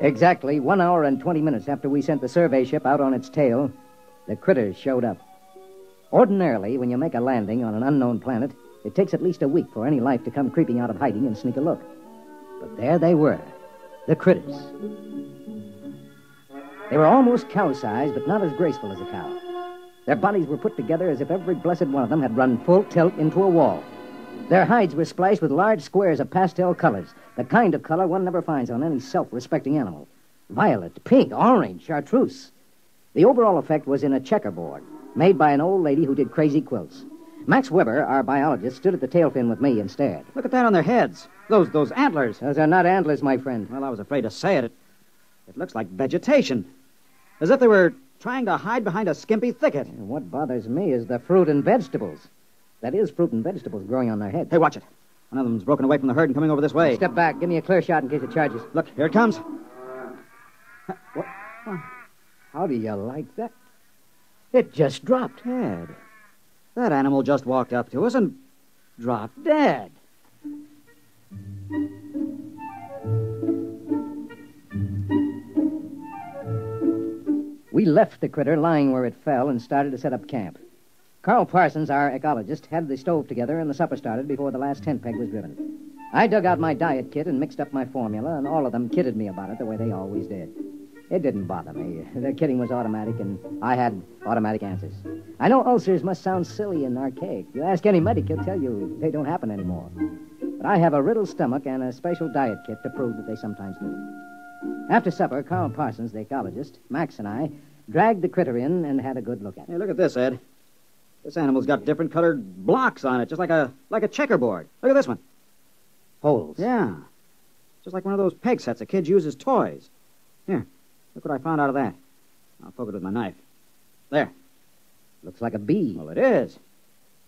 Exactly 1 hour and 20 minutes after we sent the survey ship out on its tail, the critters showed up. Ordinarily, when you make a landing on an unknown planet, it takes at least a week for any life to come creeping out of hiding and sneak a look. But there they were, the critters. They were almost cow-sized, but not as graceful as a cow. Their bodies were put together as if every blessed one of them had run full tilt into a wall. Their hides were splashed with large squares of pastel colors, the kind of color one never finds on any self-respecting animal. Violet, pink, orange, chartreuse. The overall effect was in a checkerboard, made by an old lady who did crazy quilts. Max Weber, our biologist, stood at the tail fin with me and stared. Look at that on their heads. Those antlers. Those are not antlers, my friend. Well, I was afraid to say it. It looks like vegetation. As if they were trying to hide behind a skimpy thicket. And what bothers me is the fruit and vegetables. That is, fruit and vegetables growing on their heads. Hey, watch it. One of them's broken away from the herd and coming over this way. Step back. Give me a clear shot in case it charges. Look, here it comes. What? How do you like that? It just dropped. Ted, that animal just walked up to us and dropped dead. We left the critter lying where it fell and started to set up camp. Carl Parsons, our ecologist, had the stove together and the supper started before the last tent peg was driven. I dug out my diet kit and mixed up my formula, and all of them kidded me about it the way they always did. It didn't bother me. Their kidding was automatic, and I had automatic answers. I know ulcers must sound silly and archaic. You ask any medic, he'll tell you they don't happen anymore. But I have a riddle stomach and a special diet kit to prove that they sometimes do. After supper, Carl Parsons, the ecologist, Max, and I dragged the critter in and had a good look at it. Hey, look at this, Ed. This animal's got different colored blocks on it, just like a checkerboard. Look at this one. Holes. Yeah. Just like one of those peg sets the kids use as toys. Here, look what I found out of that. I'll poke it with my knife. There. Looks like a bee. Well, it is.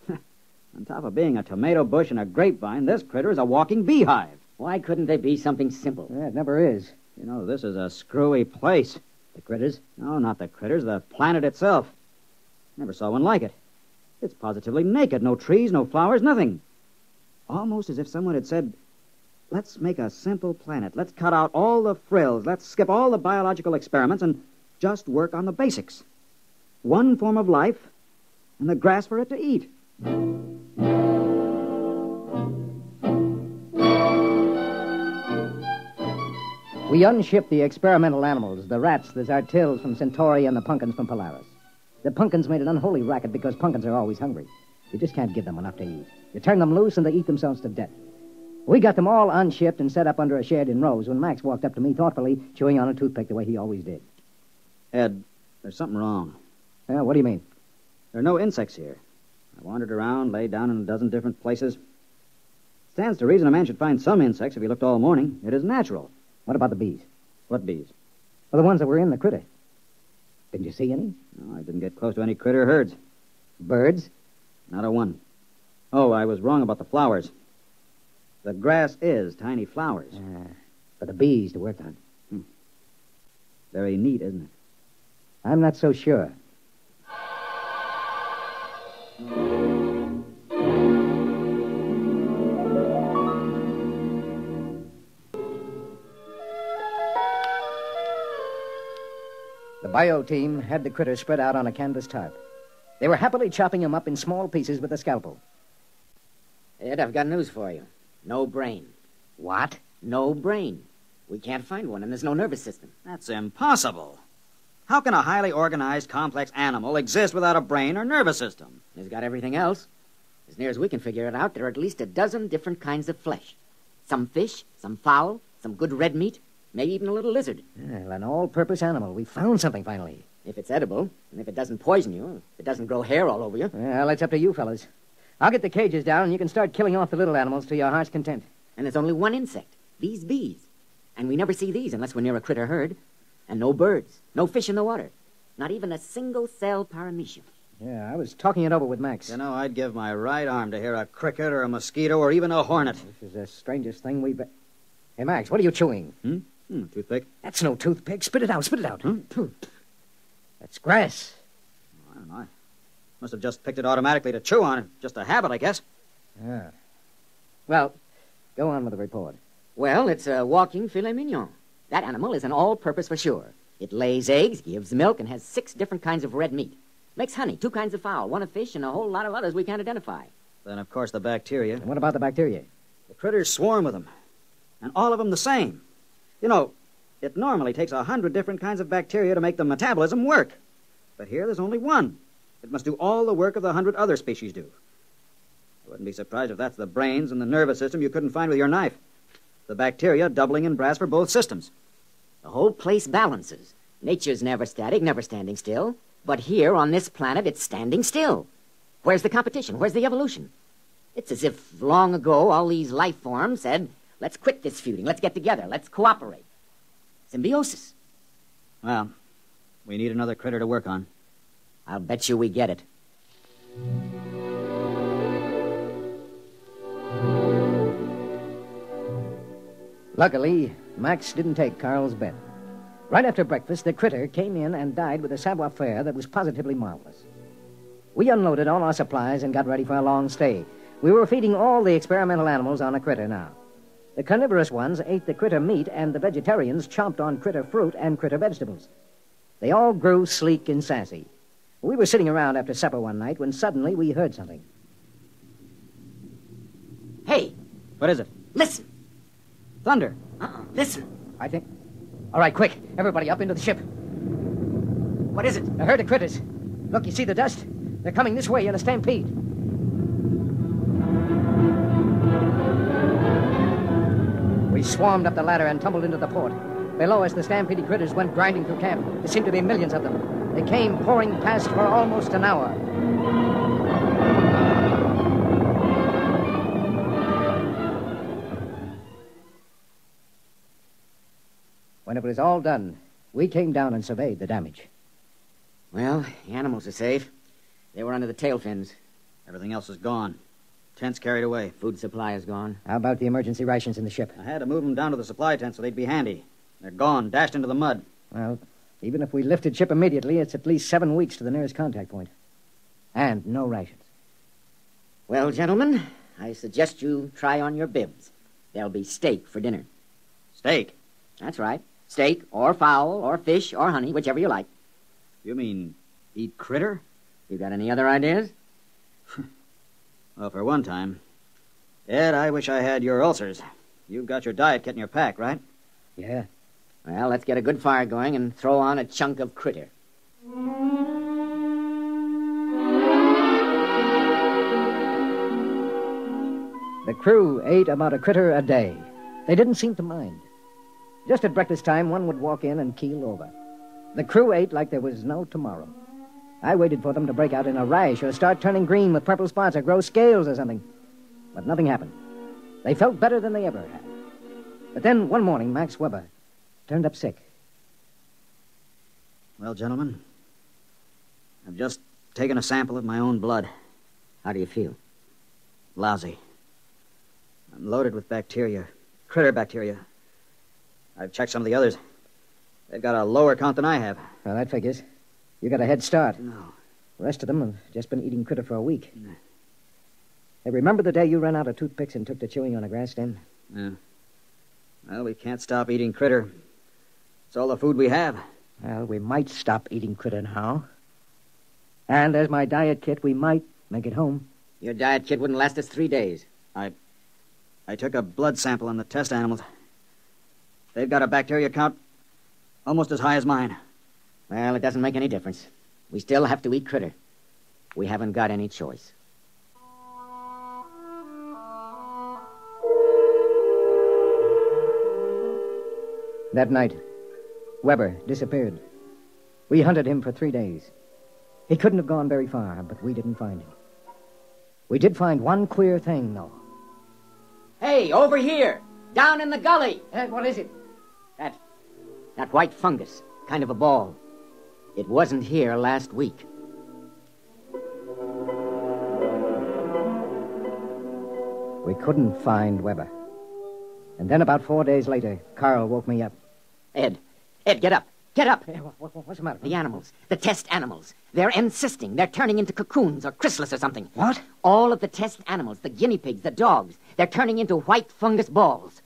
On top of being a tomato bush and a grapevine, this critter is a walking beehive. Why couldn't they be something simple? Yeah, it never is. You know, this is a screwy place. The critters? No, not the critters, the planet itself. Never saw one like it. It's positively naked. No trees, no flowers, nothing. Almost as if someone had said, let's make a simple planet. Let's cut out all the frills. Let's skip all the biological experiments and just work on the basics. One form of life and the grass for it to eat. We unshipped the experimental animals, the rats, the zartils from Centauri, and the pumpkins from Polaris. The pumpkins made an unholy racket because pumpkins are always hungry. You just can't give them enough to eat. You turn them loose and they eat themselves to death. We got them all unshipped and set up under a shed in rows when Max walked up to me thoughtfully, chewing on a toothpick the way he always did. Ed, there's something wrong. Yeah, what do you mean? There are no insects here. I wandered around, laid down in a dozen different places. Stands to reason a man should find some insects if he looked all morning. It is natural. What about the bees? What bees? Well, the ones that were in the critter. Didn't you see any? No, I didn't get close to any critter herds. Birds? Not a one. Oh, I was wrong about the flowers. The grass is tiny flowers. For the bees to work on. Very neat, isn't it? I'm not so sure. The bio team had the critters spread out on a canvas tarp. They were happily chopping them up in small pieces with a scalpel. Ed, I've got news for you. No brain. What? No brain. We can't find one, and there's no nervous system. That's impossible. How can a highly organized, complex animal exist without a brain or nervous system? It's got everything else. As near as we can figure it out, there are at least a dozen different kinds of flesh. Some fish, some fowl, some good red meat, maybe even a little lizard. Well, an all-purpose animal. We found something finally. If it's edible, and if it doesn't poison you, if it doesn't grow hair all over you. Well, it's up to you fellas. I'll get the cages down, and you can start killing off the little animals to your heart's content. And there's only one insect, these bees. And we never see these unless we're near a critter herd. And no birds, no fish in the water. Not even a single-cell paramecium. Yeah, I was talking it over with Max. You know, I'd give my right arm to hear a cricket or a mosquito or even a hornet. This is the strangest thing we've... Hey, Max, what are you chewing? Toothpick. That's no toothpick. Spit it out, spit it out. That's grass. I don't know. I must have just picked it automatically to chew on. Just a habit, I guess. Yeah. Well, go on with the report. Well, it's a walking filet mignon. That animal is an all-purpose for sure. It lays eggs, gives milk, and has 6 different kinds of red meat. Makes honey, 2 kinds of fowl, 1 of fish, and a whole lot of others we can't identify. Then, of course, the bacteria. And what about the bacteria? The critters swarm with them. And all of them the same. You know, it normally takes 100 different kinds of bacteria to make the metabolism work. But here there's only one. It must do all the work of the 100 other species do. I wouldn't be surprised if that's the brains and the nervous system you couldn't find with your knife. The bacteria doubling in brass for both systems. The whole place balances. Nature's never static, never standing still. But here on this planet, it's standing still. Where's the competition? Where's the evolution? It's as if long ago all these life forms said, let's quit this feuding, let's get together, let's cooperate. Symbiosis. Well, we need another critter to work on. I'll bet you we get it. Luckily, Max didn't take Carl's bet. Right after breakfast, the critter came in and died with a savoir-faire that was positively marvelous. We unloaded all our supplies and got ready for a long stay. We were feeding all the experimental animals on a critter now. The carnivorous ones ate the critter meat, and the vegetarians chomped on critter fruit and critter vegetables. They all grew sleek and sassy. We were sitting around after supper one night when suddenly we heard something. Hey, What is it? listen. Thunder. Listen. I think... All right, quick. Everybody up into the ship. What is it? A herd of critters. Look, you see the dust? They're coming this way in a stampede. We swarmed up the ladder and tumbled into the port. Below us, the stampeding critters went grinding through camp. There seemed to be millions of them. They came pouring past for almost an hour. When it was all done, we came down and surveyed the damage. Well, the animals are safe. They were under the tail fins. Everything else is gone. Tents carried away. Food supply is gone. How about the emergency rations in the ship? I had to move them down to the supply tent so they'd be handy. They're gone, dashed into the mud. Well, even if we lifted ship immediately, it's at least 7 weeks to the nearest contact point. And no rations. Well, gentlemen, I suggest you try on your bibs. There'll be steak for dinner. Steak? That's right. Steak, or fowl, or fish, or honey, whichever you like. You mean eat critter? You got any other ideas? Well, for one time. Ed, I wish I had your ulcers. You've got your diet kit in your pack, right? Yeah. Well, let's get a good fire going and throw on a chunk of critter. The crew ate about a critter a day. They didn't seem to mind. Just at breakfast time, one would walk in and keel over. The crew ate like there was no tomorrow. I waited for them to break out in a rash or start turning green with purple spots or grow scales or something. But nothing happened. They felt better than they ever had. But then one morning, Max Weber turned up sick. Well, gentlemen, I've just taken a sample of my own blood. How do you feel? Lousy. I'm loaded with bacteria. Critter bacteria. I've checked some of the others. They've got a lower count than I have. Well, that figures. You got a head start. No. The rest of them have just been eating critter for a week. Hey, remember the day you ran out of toothpicks and took to chewing on a grass stem? Yeah. Well, we can't stop eating critter. It's all the food we have. Well, we might stop eating critter now. And as my diet kit, we might make it home. Your diet kit wouldn't last us 3 days. I took a blood sample on the test animals. They've got a bacteria count almost as high as mine. Well, it doesn't make any difference. We still have to eat critter. We haven't got any choice. That night, Weber disappeared. We hunted him for 3 days. He couldn't have gone very far, but we didn't find him. We did find one queer thing, though. Hey, over here! Down in the gully! What is it? That white fungus, kind of a ball. It wasn't here last week. We couldn't find Weber. And then about 4 days later, Carl woke me up. Ed, get up. Get up. Hey, what's the matter? The animals, the test animals. They're encysting. They're turning into cocoons or chrysalis or something. What? All of the test animals, the guinea pigs, the dogs, they're turning into white fungus balls.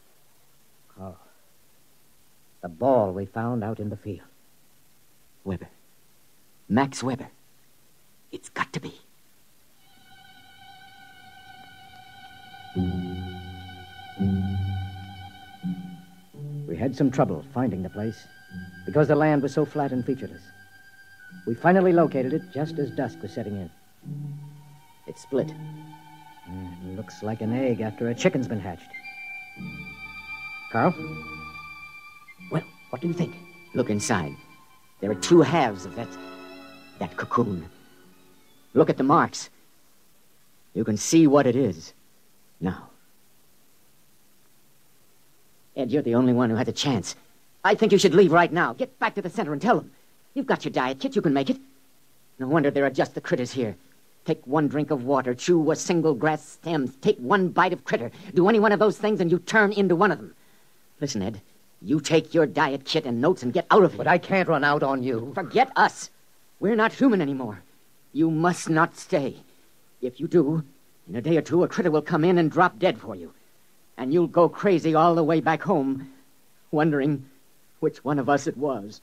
The ball we found out in the field. Weber. Max Weber. It's got to be. We had some trouble finding the place because the land was so flat and featureless. We finally located it just as dusk was setting in. It's split. It looks like an egg after a chicken's been hatched. Carl? Well, what do you think? Look inside. There are two halves of that cocoon. Look at the marks. You can see what it is. Now. Ed, you're the only one who had the chance. I think you should leave right now. Get back to the center and tell them. You've got your diet kit. You can make it. No wonder there are just the critters here. Take one drink of water, chew a single grass stem, take one bite of critter. Do any one of those things and you turn into one of them. Listen, Ed, you take your diet kit and notes and get out of here. But I can't run out on you. Forget us. We're not human anymore. You must not stay. If you do, in a day or two, a critter will come in and drop dead for you. And you'll go crazy all the way back home, wondering which one of us it was.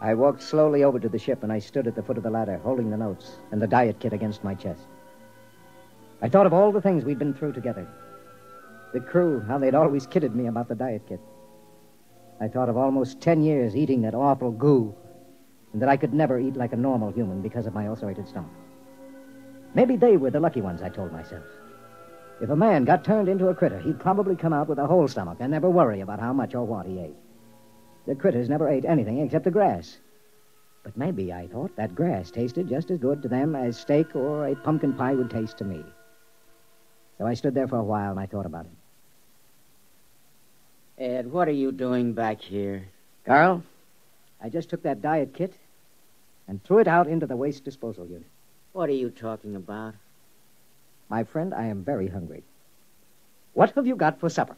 I walked slowly over to the ship, and I stood at the foot of the ladder, holding the notes and the diet kit against my chest. I thought of all the things we'd been through together. The crew, how they'd always kidded me about the diet kit. I thought of almost 10 years eating that awful goo, and that I could never eat like a normal human because of my ulcerated stomach. Maybe they were the lucky ones, I told myself. If a man got turned into a critter, he'd probably come out with a whole stomach and never worry about how much or what he ate. The critters never ate anything except the grass. But maybe, I thought, that grass tasted just as good to them as steak or a pumpkin pie would taste to me. So I stood there for a while and I thought about it. Ed, what are you doing back here? Carl, I just took that diet kit and threw it out into the waste disposal unit. What are you talking about? My friend, I am very hungry. What have you got for supper?